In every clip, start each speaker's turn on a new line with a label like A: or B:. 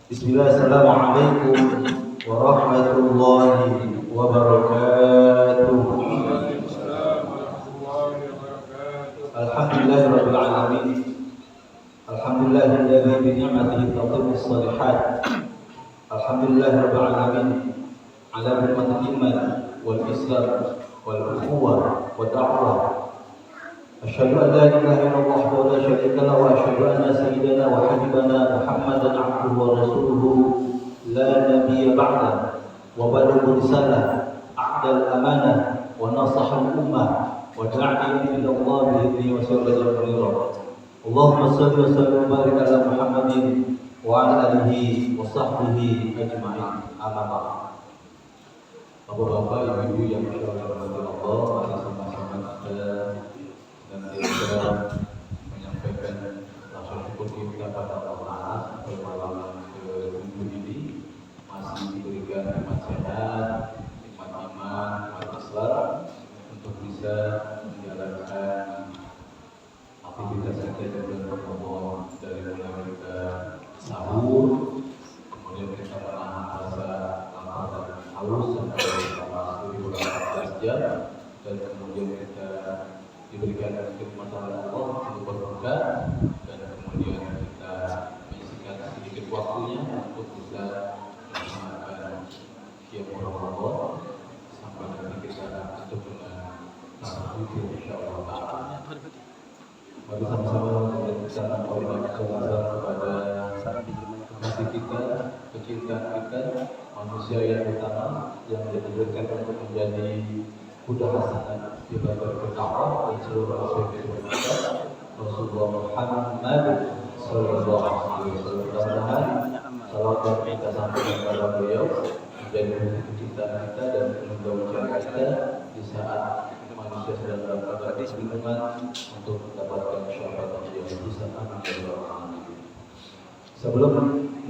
A: Bismillah, assalamualaikum warahmatullahi wabarakatuh. Alhamdulillahirabbil alamin. Alhamdulillahilladzi bi ni'matihi tatimmu shalihat. Alhamdulillahirabbil alamin ala ni'matil iman wal islam wal ukhuwah wa da'wah. Asyhadu an la ilaha illallah wa la syarika lahu wa asyhadu anna sayyidana wa habibana Muhammadan abduhu wa rasuluhu la nabiyya ba'da wa balagha risalah a'dal amanah wa nasaha al-ummah wa da'a ila Allah bi idnihi wa sirran munira. Allahumma shalli wa sallim wa barik ala Muhammadin wa ala alihi wa sahbihi ajma'in. Amma ba'd. Bapak-bapak, ibu-ibu yang dirahmati Allah, mari sama-sama kita dan menyampaikan rasa syukur kita pada Allah pada malam ke-7 ini masih diberikan nikmat sehat, nikmat iman, nikmat Islam untuk bisa menjalankan aktivitas kita di bulan Ramadan, dari mulai kita sahur, kemudian kita menahan rasa lapar dan haus sampai selama 14 jam, dan kemudian kita diberikan kenikmatan Allah untuk berbuka, dan kemudian kita menyisihkan sedikit waktunya untuk bisa melaksanakan qiyam Ramadan sampai nanti kita tutup dengan zikir insyaallah taala. Mari sama-sama kita mengucapkan kepada kasih kita, kecintaan kita, manusia yang utama yang dijadikan untuk menjadi kuda hasanah di bagian berdakwah dan seluruh aspek kehidupan Rasulullah Muhammad sallallahu alaihi wasallam. Mudah-mudahan salawat dan kita sampaikan kepada beliau menjadi kecintaan kita dan penunjang kita di saat manusia sedang dalam keadaan kebingungan untuk mendapatkan syafaat yang bisa. Amin. Sebelum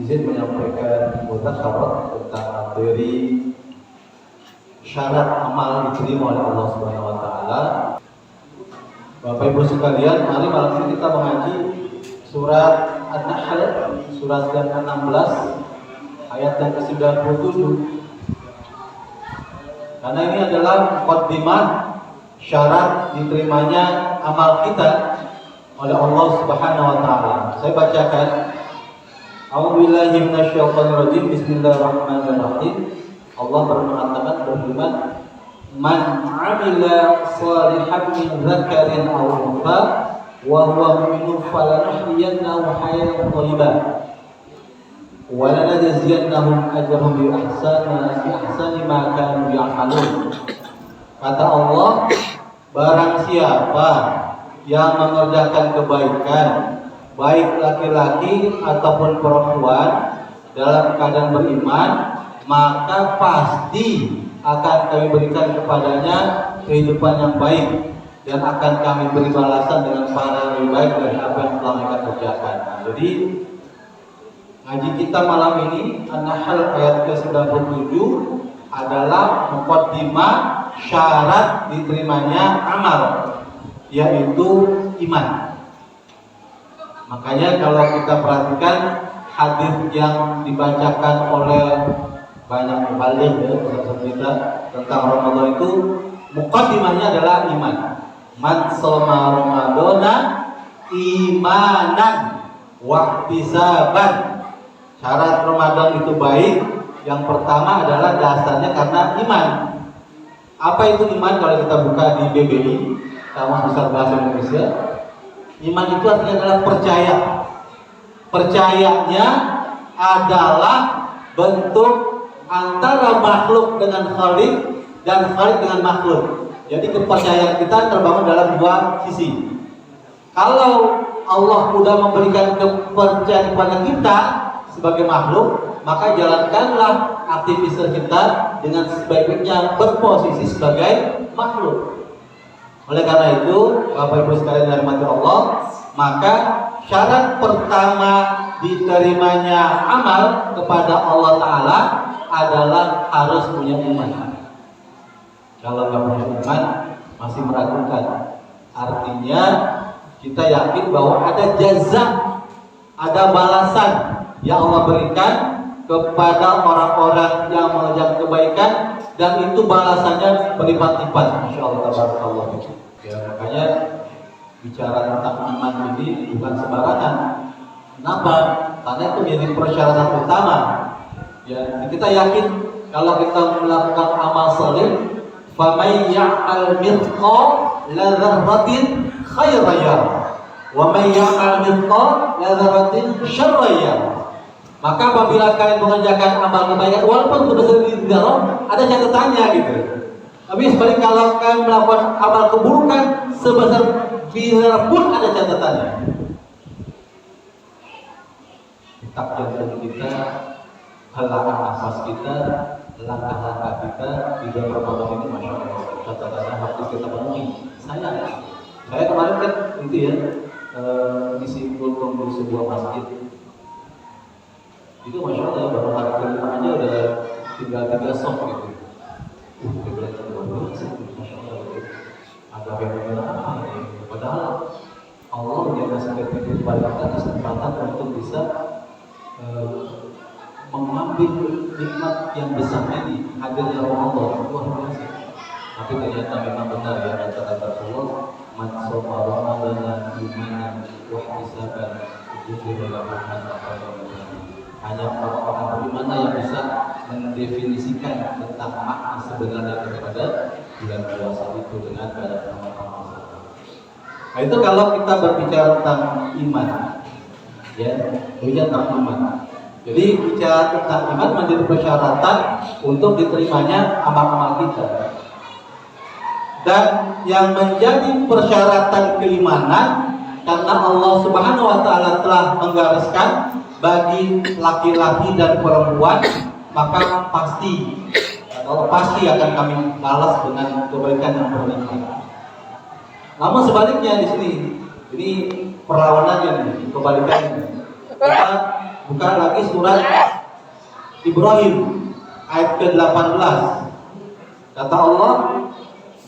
A: izin menyampaikan muhadharah tentang materi syarat amal diterima oleh Allah Subhanahu wa taala, Bapak Ibu sekalian, mari malam ini kita mengaji surat An-Nahl, surat yang ke-16 ayat yang ke-97. Karena ini adalah muqaddimah syarat diterimanya amal kita oleh Allah Subhanahu wa taala. Saya bacakan. A'udzubillahi minasyaitonir rajim. Bismillahirrahmanirrahim. Allah berfirman, "Man 'amila shalihan min dzakarin aw untha wa huwa mu'minun falanuhyiyannahu hayatan thayyibah wa lanajziyannahum ajrahum bi ahsani ma kanu ya'malun." Kata Allah, barang siapa yang mengerjakan kebaikan, baik laki-laki ataupun perempuan, dalam keadaan beriman, maka pasti akan kami berikan kepadanya kehidupan yang baik, dan akan kami beri balasan dengan pahala lebih baik dari apa yang telah mereka kerjakan. Jadi ngaji kita malam ini An-Nahl ayat ke-97 adalah muqaddimah syarat diterimanya amal, yaitu iman. Makanya kalau kita perhatikan hadis yang dibacakan oleh banyak muballigh ya, pesan kita tentang Ramadan itu muqaddimahnya adalah iman. Man shoma ramadana imanan wa ihtisaban. Syarat Ramadan itu baik, yang pertama adalah dasarnya karena iman. Apa itu iman? Kalau kita buka di BBI, Kamus Besar Bahasa Indonesia, iman itu artinya adalah percaya. Percayanya adalah bentuk antara makhluk dengan Khalik dan Khalik dengan makhluk. Jadi kepercayaan kita terbangun dalam dua sisi. Kalau Allah sudah memberikan kepercayaan kepada kita sebagai makhluk, maka jalankanlah aktivitas kita dengan sebaik-baiknya berposisi sebagai makhluk. Oleh karena itu, Bapak Ibu sekalian yang dirahmati Allah, maka syarat pertama diterimanya amal kepada Allah Ta'ala adalah harus punya iman. Kalau nggak punya iman, masih meragukan. Artinya kita yakin bahwa ada jaza, ada balasan yang Allah berikan kepada orang-orang yang mengerjakan kebaikan, dan itu balasannya berlipat-lipat, insyaallah tabarakallah. Ya, makanya bicara tentang iman ini bukan sembarangan. Kenapa? Karena itu menjadi persyaratan utama. Ya, kita yakin kalau kita melakukan amal saleh, faman ya'mal mithqal dzarratin khairan yarah wa man ya'mal mithqal dzarratin syarran yarah. Maka apabila kalian mengerjakan amal kebaikan walaupun sebesar biji zarah, ada catatannya gitu. Tapi sebaliknya kalau kalian melakukan amal keburukan sebesar biji zarah pun ada catatannya. Tak jantung kita, halangan nafas kita, langkah-langkah kita di dalam Ramadan ini, masya Allah, catatan harus kita penuhi. Saya kemarin kan itu ya, misi kultum di sebuah masjid. Itu masya Allah baru hari kelima aja udah tinggal 3 soft gitu. Masya Allah, ada fenomena apa ini? Padahal Allah menjaga seperti itu kepada kita kesempatan untuk bisa mengambil nikmat yang besar ini, hadirnya Ramadan, luar biasa. Tapi ternyata memang benar ya kata-kata Allah, man shoma Ramadan imanan wa ihtisaban ghufira lahu ma taqaddama min dhanbihi. Hanya orang-orang beriman yang bisa mendefinisikan tentang makna sebenarnya daripada bulan puasa itu dengan nama-nama. Nah, itu kalau kita berbicara tentang iman, ya, berbicara tentang iman. Jadi bicara tentang iman menjadi persyaratan untuk diterimanya amal-amal kita. Dan yang menjadi persyaratan keimanan, karena Allah Subhanahu wa taala telah menggariskan bagi laki-laki dan perempuan, maka pasti akan kami balas dengan kebaikan yang berlimpah. Namun sebaliknya di sini, ini perlawanannya nih, kebalikannya. Kita buka lagi surat Ibrahim ayat ke-18. Kata Allah,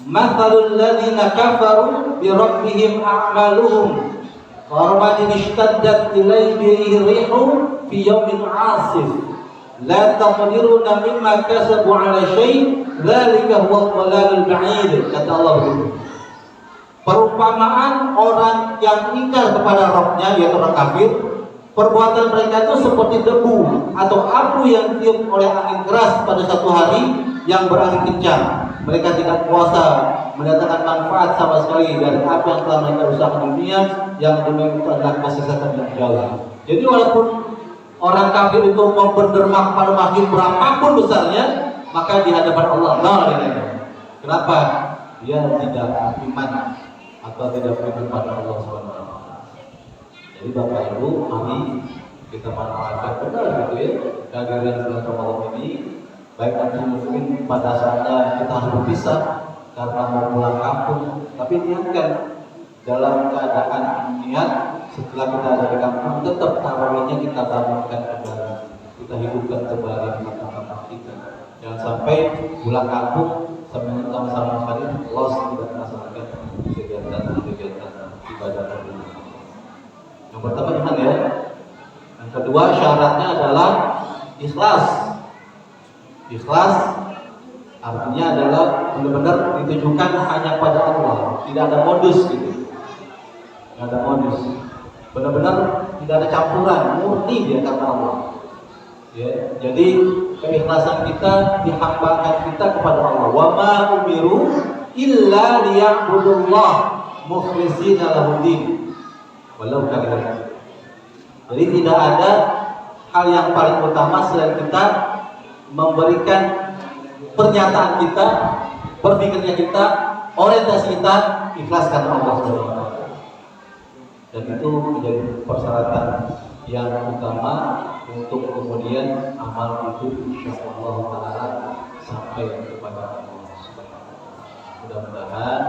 A: "Mathalul ladzina kafaru bi rabbihim a'maluhum Qarmadin ishtaddat ilayhi rihu fi yawmin 'asif la taqdiruna mimma kasabu 'ala syai' dzalika huwa dhalalul ba'id." Kata Allah begitu. Perumpamaan orang yang ingkar kepada Rabb-nya, yaitu orang kafir, perbuatan mereka itu seperti debu atau abu yang ditiup oleh angin keras pada satu hari yang berangin kencang. Mereka tidak kuasa mendatangkan manfaat sama sekali dari apa yang telah mereka usahakan di dunia, yang demikian itu adalah kesesatan yang jauh. Jadi walaupun orang kafir itu mau berderma kepada makhluk berapapun besarnya, maka di hadapan Allah, kenapa? Dia tidak iman atau tidak beriman pada Allah Subhanahu wa taala. Jadi Bapak Ibu, mari kita manfaatkan benar gitu ya kehadiran bulan Ramadan ini. Baik nanti mungkin pada saatnya kita harus berpisah karena mau pulang kampung, tapi niatkan dalam keadaan niat setelah kita ada di kampung tetap tarawihnya kita bangunkan kembali, kita hidupkan kembali di kampung kita. Jangan sampai pulang kampung sama-sama sekali loss, tidak melaksanakan kegiatan ibadah tersebut. Yang pertama iman ya. Yang kedua syaratnya adalah ikhlas. Ikhlas artinya adalah benar-benar ditujukan hanya pada Allah, tidak ada modus gitu, tidak ada modus, benar-benar tidak ada campuran, murni dia karena Allah. Ya, jadi keikhlasan kita dihambakan kita kepada Allah. Wa ma umiru illa liya'budullah mukhlishina lahud-din walau karihal. Jadi tidak ada hal yang paling utama selain kita memberikan pernyataan kita, berpikirnya kita, orientasi kita ikhlas karena Allah SWT. Dan itu menjadi persyaratan yang utama untuk kemudian amal itu insyaallah taala sampai kepada Allah Subhanahu. Mudah-mudahan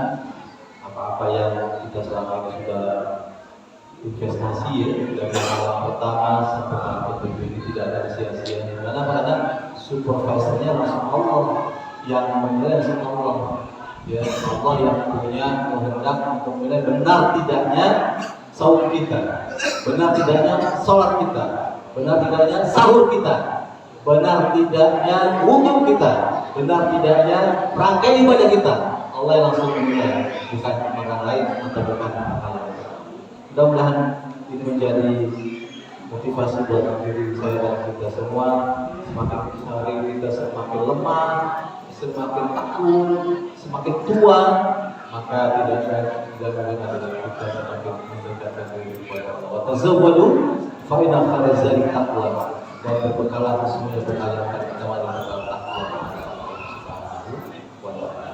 A: apa-apa yang kita selama ini sudah investasi ya dari awal pertama sampai tahap ketujuh ini tidak ada sia-sia. Karena kadang supervisornya langsung Allah, yang menilai langsung Allah. Ya, Allah yang punya kehendak untuk menilai benar tidaknya saum kita, benar tidaknya sholat kita, benar tidaknya sahur kita, benar tidaknya wudhu kita, benar tidaknya rangkaian ibadah kita, Allah yang langsung menilai, bukan orang lain atau bukan orang lain. Mudah-mudahan ini menjadi motivasi buat diri saya dan kita semua. Semakin hari kita semakin lemah, semakin takut, semakin tua, maka tidak mungkin adalah kita semakin mendekatkan diri kepada Allah. Tazawwadu fa inna khairaz zadi taqwa. Dan berbekalah semuanya berkalian kita wajib bekal takwa.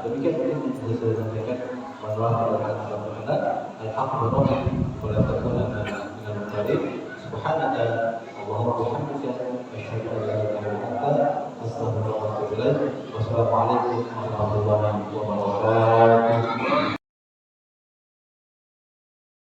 A: Demikian yang saya sampaikan. Mohon maaf kalau ada yang benar. Alhamdulillah.